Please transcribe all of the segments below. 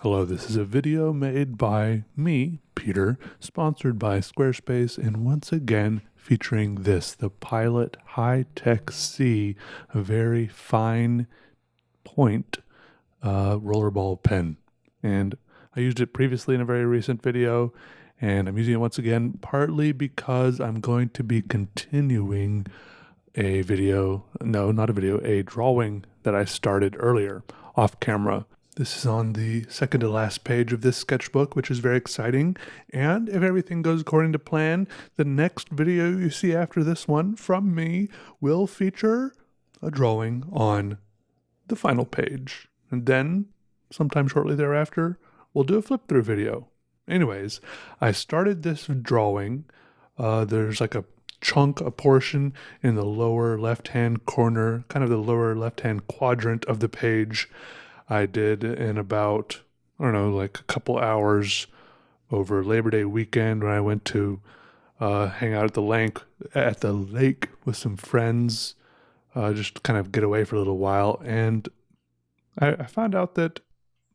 Hello, this is a video made by me, Peter, sponsored by Squarespace, and once again featuring the Pilot HI-TEC-C, a very fine point rollerball pen. And I used it previously in a very recent video, and I'm using it once again, partly because I'm going to be continuing a drawing that I started earlier off camera. This is on the second to last page of this sketchbook, which is very exciting. And if everything goes according to plan, the next video you see after this one from me will feature a drawing on the final page. And then, sometime shortly thereafter, we'll do a flip-through video. Anyways, I started this drawing. There's like a portion in the lower left-hand corner, kind of the lower left-hand quadrant of the page. I did in about, like a couple hours over Labor Day weekend when I went to hang out at the lake with some friends, just to kind of get away for a little while. And I found out that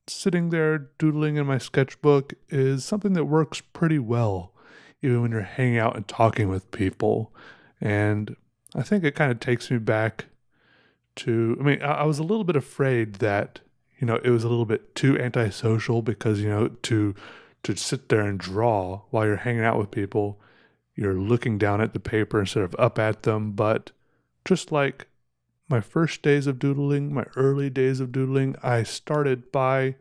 sitting there doodling in my sketchbook is something that works pretty well, even when you're hanging out and talking with people. And I think it kind of takes me back to, I was a little bit afraid that it was a little bit too antisocial because, to sit there and draw while you're hanging out with people, you're looking down at the paper instead of up at them. But just like my first days of doodling, my early days of doodling, I started by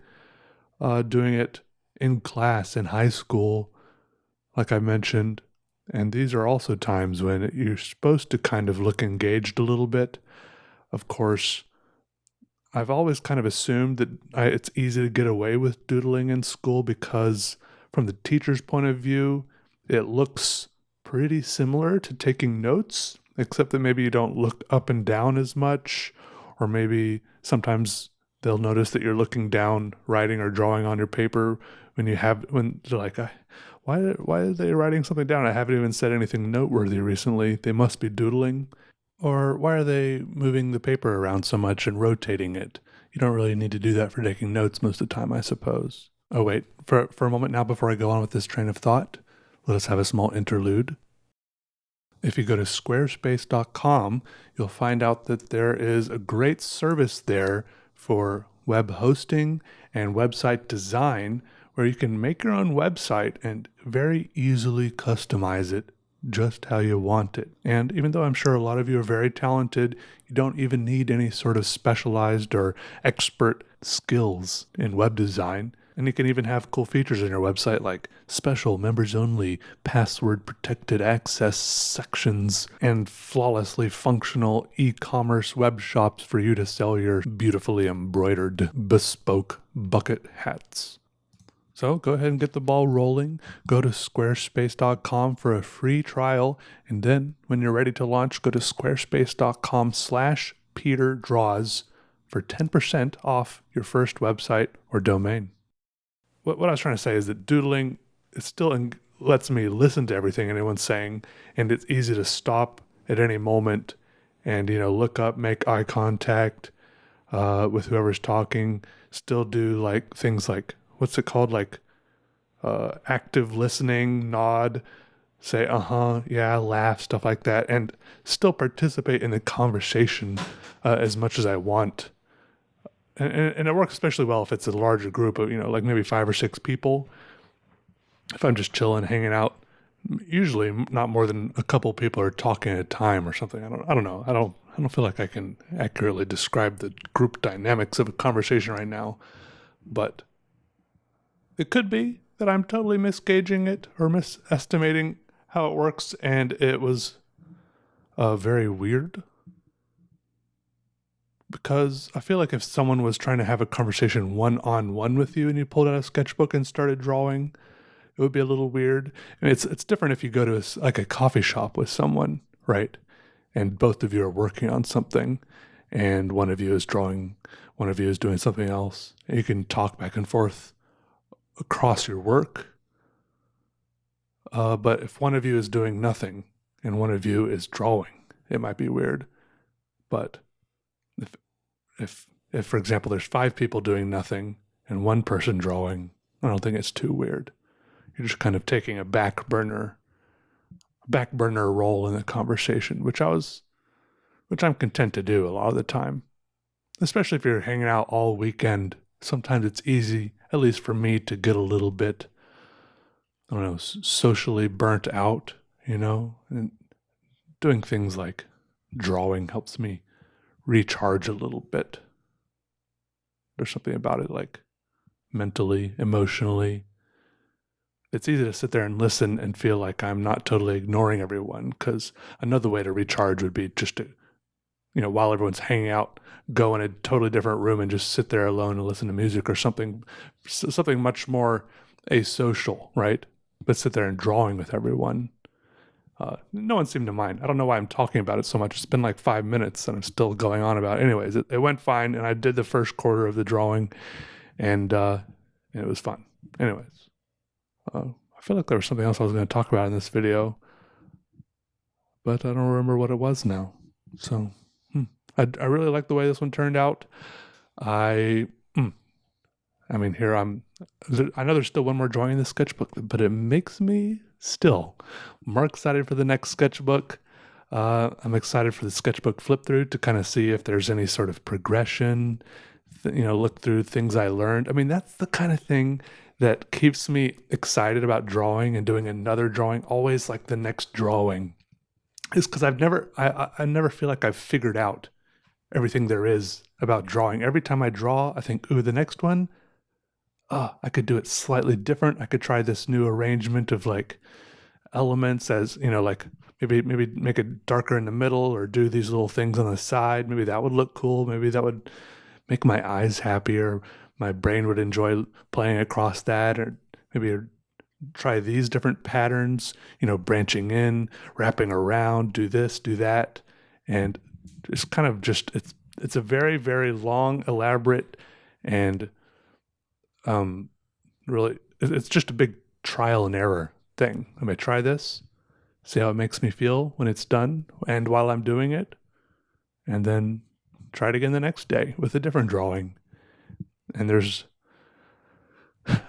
doing it in class in high school, like I mentioned. And these are also times when you're supposed to kind of look engaged a little bit. Of course, I've always kind of assumed that it's easy to get away with doodling in school because from the teacher's point of view, it looks pretty similar to taking notes, except that maybe you don't look up and down as much, or maybe sometimes they'll notice that you're looking down, writing or drawing on your paper when they're like, why are they writing something down? I haven't even said anything noteworthy recently. They must be doodling. Or why are they moving the paper around so much and rotating it? You don't really need to do that for taking notes most of the time, I suppose. Oh wait, for a moment now before I go on with this train of thought, let us have a small interlude. If you go to squarespace.com, you'll find out that there is a great service there for web hosting and website design where you can make your own website and very easily customize it just how you want it. And even though I'm sure a lot of you are very talented, you don't even need any sort of specialized or expert skills in web design. And you can even have cool features in your website like special members-only, password-protected access sections, and flawlessly functional e-commerce web shops for you to sell your beautifully embroidered, bespoke bucket hats. So go ahead and get the ball rolling. Go to squarespace.com for a free trial. And then when you're ready to launch, go to squarespace.com/PeterDraws for 10% off your first website or domain. What I was trying to say is that doodling, it still lets me listen to everything anyone's saying. And it's easy to stop at any moment and, look up, make eye contact with whoever's talking, still do things like, what's it called? Active listening, nod, say, yeah, laugh, stuff like that, and still participate in the conversation as much as I want. And it works especially well if it's a larger group of, like maybe 5 or 6 people. If I'm just chilling, hanging out, usually not more than a couple people are talking at a time or something. I don't know. I don't feel like I can accurately describe the group dynamics of a conversation right now, but it could be that I'm totally misgauging it or misestimating how it works, and it was very weird. Because I feel like if someone was trying to have a conversation one-on-one with you and you pulled out a sketchbook and started drawing, it would be a little weird. It's different if you go to a coffee shop with someone, right? And both of you are working on something, and one of you is drawing, one of you is doing something else, and you can talk back and forth across your work. But if one of you is doing nothing and one of you is drawing, it might be weird. But if for example, there's 5 people doing nothing and one person drawing, I don't think it's too weird. You're just kind of taking a back burner role in the conversation, which I'm content to do a lot of the time. Especially if you're hanging out all weekend, sometimes it's easy, at least for me, to get a little bit, I don't know, socially burnt out, and doing things like drawing helps me recharge a little bit. There's something about it, like mentally, emotionally. It's easy to sit there and listen and feel like I'm not totally ignoring everyone, because another way to recharge would be just to, while everyone's hanging out, go in a totally different room and just sit there alone and listen to music or something much more asocial, right? But sit there and drawing with everyone. No one seemed to mind. I don't know why I'm talking about it so much. It's been like 5 minutes and I'm still going on about it. Anyways, it went fine, and I did the first quarter of the drawing, and it was fun. Anyways, I feel like there was something else I was going to talk about in this video, but I don't remember what it was now. So I really like the way this one turned out. I mean, I know there's still one more drawing in the sketchbook, but it makes me still more excited for the next sketchbook. I'm excited for the sketchbook flip through to kind of see if there's any sort of progression, look through things I learned. I mean, that's the kind of thing that keeps me excited about drawing and doing another drawing, always like the next drawing, is because I never feel like I've figured out everything there is about drawing. Every time I draw, I think, ooh, the next one, I could do it slightly different. I could try this new arrangement of like elements, as like maybe make it darker in the middle, or do these little things on the side. Maybe that would look cool. Maybe that would make my eyes happier. My brain would enjoy playing across that. Or maybe try these different patterns, branching in, wrapping around, do this, do that. And it's kind of just, it's a very, very long, elaborate, and really, it's just a big trial and error thing. I may try this, see how it makes me feel when it's done and while I'm doing it, and then try it again the next day with a different drawing. And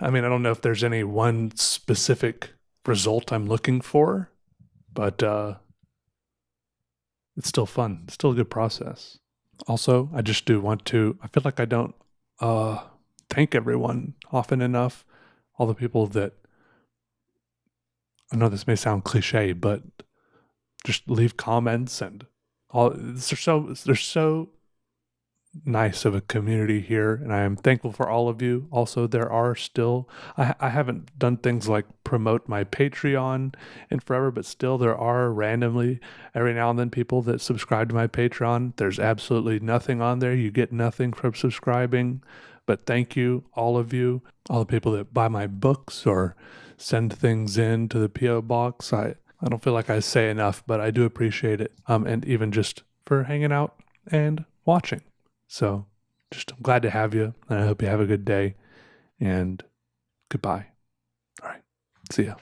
I don't know if there's any one specific result I'm looking for, but it's still fun. It's still a good process. Also, I just do want to, I feel like I don't thank everyone often enough. All the people that, I know this may sound cliche, but just leave comments and all. They're so nice of a community here, and I am thankful for all of you. Also, there are still, I haven't done things like promote my Patreon in forever, but still there are randomly every now and then people that subscribe to my Patreon. There's absolutely nothing on there. You get nothing from subscribing, but thank you, all of you, all the people that buy my books or send things in to the P.O. box. I don't feel like I say enough, but I do appreciate it. And even just for hanging out and watching. So I'm glad to have you, and I hope you have a good day, and goodbye. All right. See ya.